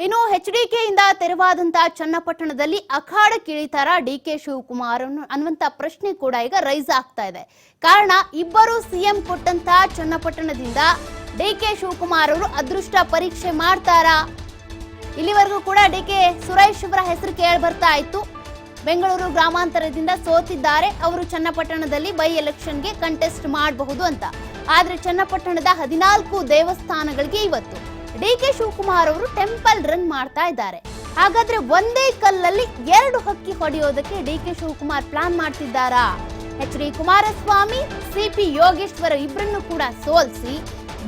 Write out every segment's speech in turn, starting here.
ಇನ್ನು ಎಚ್ಡಿಕೆ ಇಂದ ತೆರವಾದಂತಹ ಚನ್ನಪಟ್ಟಣದಲ್ಲಿ ಅಖಾಡಕ್ಕಿಳಿತಾರ ಡಿಕೆ ಶಿವಕುಮಾರ್ ಅನ್ನುವಂತ ಪ್ರಶ್ನೆ ಕೂಡ ಈಗ ರೈಸ್ ಆಗ್ತಾ ಇದೆ. ಕಾರಣ ಇಬ್ಬರು ಸಿಎಂ ಕೊಟ್ಟಂತಹ ಚನ್ನಪಟ್ಟಣದಿಂದ ಡಿಕೆ ಶಿವಕುಮಾರ್ ಅವರು ಅದೃಷ್ಟ ಪರೀಕ್ಷೆ ಮಾಡ್ತಾರಾ? ಇಲ್ಲಿವರೆಗೂ ಕೂಡ ಡಿಕೆ ಸುರೇಶ್ ಅವರ ಹೆಸರು ಕೇಳಿ ಬರ್ತಾ ಇತ್ತು. ಬೆಂಗಳೂರು ಗ್ರಾಮಾಂತರದಿಂದ ಸೋತಿದ್ದಾರೆ, ಅವರು ಚನ್ನಪಟ್ಟಣದಲ್ಲಿ ಬೈ ಎಲೆಕ್ಷನ್ಗೆ ಕಂಟೆಸ್ಟ್ ಮಾಡಬಹುದು ಅಂತ. ಆದ್ರೆ ಚನ್ನಪಟ್ಟಣದ 14 ದೇವಸ್ಥಾನಗಳಿಗೆ ಇವತ್ತು ಡಿಕೆ ಶಿವಕುಮಾರ್ ಅವರು ಟೆಂಪಲ್ ರನ್ ಮಾಡ್ತಾ ಇದ್ದಾರೆ. ಹಾಗಾದ್ರೆ ಒಂದೇ ಕಲ್ಲಲ್ಲಿ 2 ಹಕ್ಕಿ ಹೊಡೆಯೋದಕ್ಕೆ ಡಿಕೆ ಶಿವಕುಮಾರ್ ಪ್ಲಾನ್ ಮಾಡ್ತಿದ್ದಾರಾ? ಎಚ್.ಡಿ. ಕುಮಾರಸ್ವಾಮಿ, ಸಿಪಿ ಯೋಗೇಶ್ವರ ಇಬ್ಬರನ್ನು ಕೂಡ ಸೋಲಿಸಿ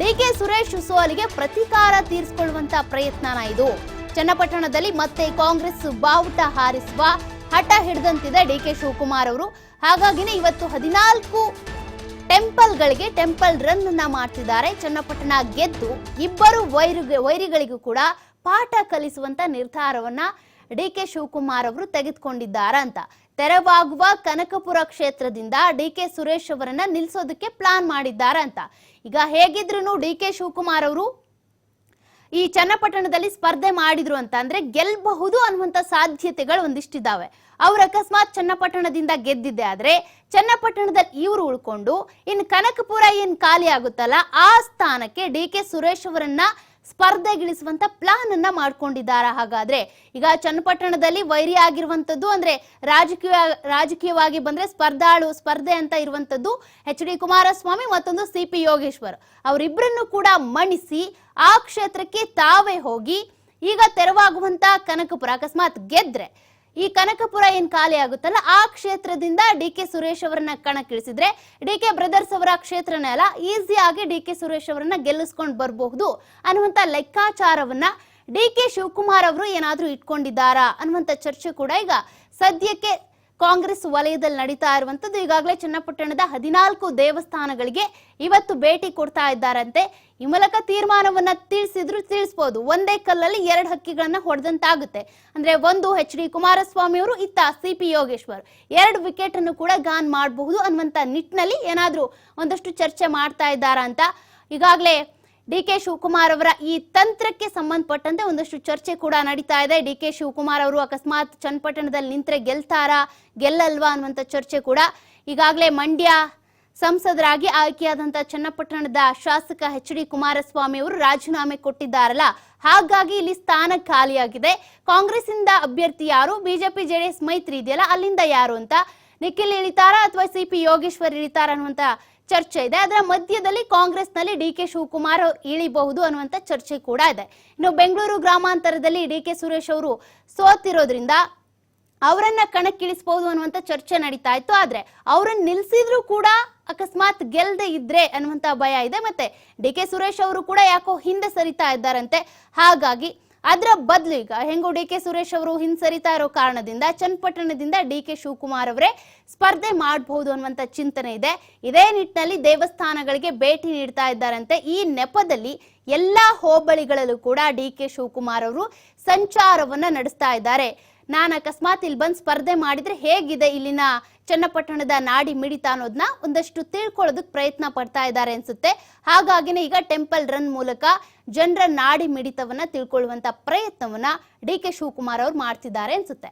ಡಿಕೆ ಸುರೇಶ್ ಸೋಲಿಗೆ ಪ್ರತೀಕಾರ ತೀರಿಸಿಕೊಳ್ಳುವಂತ ಪ್ರಯತ್ನನ ಇದು. ಚನ್ನಪಟ್ಟಣದಲ್ಲಿ ಮತ್ತೆ ಕಾಂಗ್ರೆಸ್ ಬಾವುಟ ಹಾರಿಸುವ ಹಠ ಹಿಡಿದಂತಿದೆ ಡಿಕೆ ಶಿವಕುಮಾರ್ ಅವರು. ಹಾಗಾಗಿನೇ ಇವತ್ತು 14 ಟೆಂಪಲ್ಗಳಿಗೆ ಟೆಂಪಲ್ ರನ್ ಅನ್ನ ಮಾಡ್ತಿದ್ದಾರೆ. ಚನ್ನಪಟ್ಟಣ ಗೆದ್ದು ಇಬ್ಬರು ವೈರಿಗಳಿಗೂ ಕೂಡ ಪಾಠ ಕಲಿಸುವಂತ ನಿರ್ಧಾರವನ್ನ ಡಿಕೆ ಶಿವಕುಮಾರ್ ಅವರು ತೆಗೆದುಕೊಂಡಿದ್ದಾರೆ ಅಂತ. ತೆರವಾಗುವ ಕನಕಪುರ ಕ್ಷೇತ್ರದಿಂದ ಡಿಕೆ ಸುರೇಶ್ ಅವರನ್ನ ನಿಲ್ಲಿಸೋದಕ್ಕೆ ಪ್ಲಾನ್ ಮಾಡಿದ್ದಾರೆ ಅಂತ. ಈಗ ಹೇಗಿದ್ರು ಡಿಕೆ ಶಿವಕುಮಾರ್ ಅವರು ಈ ಚನ್ನಪಟ್ಟಣದಲ್ಲಿ ಸ್ಪರ್ಧೆ ಮಾಡಿದ್ರು ಅಂತ ಅಂದ್ರೆ ಗೆಲ್ಲಬಹುದು ಅನ್ನುವಂತ ಸಾಧ್ಯತೆಗಳು ಒಂದಿಷ್ಟಿದ್ದಾವೆ. ಅವ್ರು ಅಕಸ್ಮಾತ್ ಚನ್ನಪಟ್ಟಣದಿಂದ ಗೆದ್ದಿದ್ದೆ ಆದ್ರೆ ಚನ್ನಪಟ್ಟಣದಲ್ಲಿ ಇವರು ಉಳ್ಕೊಂಡು ಇನ್ನು ಕನಕಪುರ ಏನ್ ಖಾಲಿ ಆಗುತ್ತಲ್ಲ ಆ ಸ್ಥಾನಕ್ಕೆ ಡಿಕೆ ಸುರೇಶ್ ಅವರನ್ನ ಸ್ಪರ್ಧೆಗಿಳಿಸುವಂತ ಪ್ಲಾನ್ ಅನ್ನ ಮಾಡ್ಕೊಂಡಿದ್ದಾರೆ. ಹಾಗಾದ್ರೆ ಈಗ ಚನ್ನಪಟ್ಟಣದಲ್ಲಿ ವೈರಿ ಆಗಿರುವಂತದ್ದು ಅಂದ್ರೆ ರಾಜಕೀಯವಾಗಿ ಬಂದ್ರೆ ಸ್ಪರ್ಧೆ ಅಂತ ಇರುವಂತದ್ದು ಎಚ್.ಡಿ. ಕುಮಾರಸ್ವಾಮಿ ಮತ್ತೊಂದು ಸಿಪಿ ಯೋಗೇಶ್ವರ್. ಅವರಿಬ್ಬರನ್ನು ಕೂಡ ಮಣಿಸಿ ಆ ಕ್ಷೇತ್ರಕ್ಕೆ ತಾವೇ ಹೋಗಿ ಈಗ ತೆರವಾಗುವಂತ ಕನಕಪುರ ಅಕಸ್ಮಾತ್ ಗೆದ್ರೆ ಈ ಕನಕಪುರ ಏನ್ ಖಾಲಿ ಆಗುತ್ತಲ್ಲ ಆ ಕ್ಷೇತ್ರದಿಂದ ಡಿಕೆ ಸುರೇಶ್ ಅವರನ್ನ ಕಣಕ್ಕಿಳಿಸಿದ್ರೆ ಡಿಕೆ ಬ್ರದರ್ಸ್ ಅವರ ಕ್ಷೇತ್ರನೆಲ್ಲ ಈಸಿಯಾಗಿ ಡಿಕೆ ಸುರೇಶ್ ಅವರನ್ನ ಗೆಲ್ಲಿಸ್ಕೊಂಡು ಬರಬಹುದು ಅನ್ನುವಂತ ಲೆಕ್ಕಾಚಾರವನ್ನ ಡಿಕೆ ಶಿವಕುಮಾರ್ ಅವರು ಏನಾದ್ರೂ ಇಟ್ಕೊಂಡಿದ್ದಾರಾ ಅನ್ನುವಂತ ಚರ್ಚೆ ಕೂಡ ಈಗ ಸದ್ಯಕ್ಕೆ ಕಾಂಗ್ರೆಸ್ ವಲಯದಲ್ಲಿ ನಡೀತಾ ಇರುವಂತದ್ದು. ಈಗಾಗಲೇ ಚನ್ನಪಟ್ಟಣದ 14 ದೇವಸ್ಥಾನಗಳಿಗೆ ಇವತ್ತು ಭೇಟಿ ಕೊಡ್ತಾ ಇದ್ದಾರಂತೆ. ಈ ಮೂಲಕ ತೀರ್ಮಾನವನ್ನ ತಿಳಿಸಬಹುದು. ಒಂದೇ ಕಲ್ಲಲ್ಲಿ 2 ಹಕ್ಕಿಗಳನ್ನ ಹೊಡೆದಂತಾಗುತ್ತೆ. ಅಂದ್ರೆ ಒಂದು ಎಚ್.ಡಿ. ಕುಮಾರಸ್ವಾಮಿ ಅವರು, ಇತ್ತ ಸಿಪಿ ಯೋಗೇಶ್ವರ್ 2 ವಿಕೆಟ್ ಅನ್ನು ಕೂಡ ಗಾನ್ ಮಾಡಬಹುದು ಅನ್ನುವಂತ ನಿಟ್ಟಿನಲ್ಲಿ ಏನಾದ್ರೂ ಒಂದಷ್ಟು ಚರ್ಚೆ ಮಾಡ್ತಾ ಇದ್ದಾರಾ ಅಂತ. ಈಗಾಗಲೇ ಡಿಕೆ ಶಿವಕುಮಾರ್ ಅವರ ಈ ತಂತ್ರಕ್ಕೆ ಸಂಬಂಧಪಟ್ಟಂತೆ ಒಂದಷ್ಟು ಚರ್ಚೆ ಕೂಡ ನಡೀತಾ ಇದೆ. ಡಿಕೆ ಶಿವಕುಮಾರ್ ಅವರು ಅಕಸ್ಮಾತ್ ಚನ್ನಪಟ್ಟಣದಲ್ಲಿ ನಿಂತ್ರೆ ಗೆಲ್ಲಲ್ವಾ ಅನ್ನುವಂತ ಚರ್ಚೆ ಕೂಡ. ಈಗಾಗಲೇ ಮಂಡ್ಯ ಸಂಸದರಾಗಿ ಆಯ್ಕೆಯಾದಂತ ಚನ್ನಪಟ್ಟಣದ ಶಾಸಕ ಎಚ್.ಡಿ. ಕುಮಾರಸ್ವಾಮಿ ಅವರು ರಾಜೀನಾಮೆ ಕೊಟ್ಟಿದ್ದಾರಲ್ಲ, ಹಾಗಾಗಿ ಇಲ್ಲಿ ಸ್ಥಾನ ಖಾಲಿಯಾಗಿದೆ. ಕಾಂಗ್ರೆಸ್ ಇಂದ ಅಭ್ಯರ್ಥಿ ಯಾರು, ಬಿಜೆಪಿ ಜೆಡಿಎಸ್ ಮೈತ್ರಿ ಇದೆಯಲ್ಲ ಅಲ್ಲಿಂದ ಯಾರು ಅಂತ ನಿಖಿಲ್ ಇಳಿತಾರ ಅಥವಾ ಸಿಪಿ ಯೋಗೇಶ್ವರ್ ಇಳಿತಾರ ಅನ್ನುವಂತ ಚರ್ಚೆ ಇದೆ. ಅದರ ಮಧ್ಯದಲ್ಲಿ ಕಾಂಗ್ರೆಸ್ ನಲ್ಲಿ ಡಿಕೆ ಶಿವಕುಮಾರ್ ಅವರು ಇಳಿಬಹುದು ಅನ್ನುವಂತ ಚರ್ಚೆ ಕೂಡ ಇದೆ. ಇನ್ನು ಬೆಂಗಳೂರು ಗ್ರಾಮಾಂತರದಲ್ಲಿ ಡಿಕೆ ಸುರೇಶ್ ಅವರು ಸೋತಿರೋದ್ರಿಂದ ಅವರನ್ನ ಕಣಕ್ಕಿಳಿಸಬಹುದು ಅನ್ನುವಂತ ಚರ್ಚೆ ನಡೀತಾ ಇತ್ತು. ಆದ್ರೆ ಅವರನ್ನ ನಿಲ್ಸಿದ್ರು ಕೂಡ ಅಕಸ್ಮಾತ್ ಗೆಲ್ಲದೆ ಇದ್ರೆ ಅನ್ನುವಂತ ಭಯ ಇದೆ. ಮತ್ತೆ ಡಿಕೆ ಸುರೇಶ್ ಅವರು ಕೂಡ ಯಾಕೋ ಹಿಂದೆ ಸರಿತಾ ಇದ್ದಾರಂತೆ. ಹಾಗಾಗಿ ಅದರ ಬದಲು ಈಗ ಹೆಂಗೋ ಡಿಕೆ ಸುರೇಶ್ ಅವರು ಹಿಂಸರಿತಾ ಇರೋ ಕಾರಣದಿಂದ ಚನ್ನಪಟ್ಟಣದಿಂದ ಡಿಕೆ ಶಿವಕುಮಾರ್ ಅವರೇ ಸ್ಪರ್ಧೆ ಮಾಡಬಹುದು ಅನ್ನುವಂತ ಚಿಂತನೆ ಇದೆ. ಇದೇ ನಿಟ್ಟಿನಲ್ಲಿ ದೇವಸ್ಥಾನಗಳಿಗೆ ಭೇಟಿ ನೀಡ್ತಾ ಇದ್ದಾರಂತೆ. ಈ ನೆಪದಲ್ಲಿ ಎಲ್ಲಾ ಹೋಬಳಿಗಳಲ್ಲೂ ಕೂಡ ಡಿಕೆ ಶಿವಕುಮಾರ್ ಅವರು ಸಂಚಾರವನ್ನ ನಡೆಸ್ತಾ ಇದ್ದಾರೆ. ನಾನು ಅಕಸ್ಮಾತ್ ಇಲ್ಲಿ ಬಂದು ಸ್ಪರ್ಧೆ ಮಾಡಿದ್ರೆ ಹೇಗಿದೆ ಇಲ್ಲಿನ ಚನ್ನಪಟ್ಟಣದ ನಾಡಿ ಮಿಡಿತ ಅನ್ನೋದನ್ನ ಒಂದಷ್ಟು ತಿಳ್ಕೊಳ್ಳೋದಕ್ಕೆ ಪ್ರಯತ್ನ ಪಡ್ತಾ ಇದ್ದಾರೆ ಅನ್ಸುತ್ತೆ. ಹಾಗಾಗಿನೇ ಈಗ ಟೆಂಪಲ್ ರನ್ ಮೂಲಕ ಜನರ ನಾಡಿ ಮಿಡಿತವನ್ನ ತಿಳ್ಕೊಳ್ಳುವಂತ ಪ್ರಯತ್ನವನ್ನ ಡಿಕೆ ಶಿವಕುಮಾರ್ ಅವರು ಮಾಡ್ತಿದ್ದಾರೆ ಅನ್ಸುತ್ತೆ.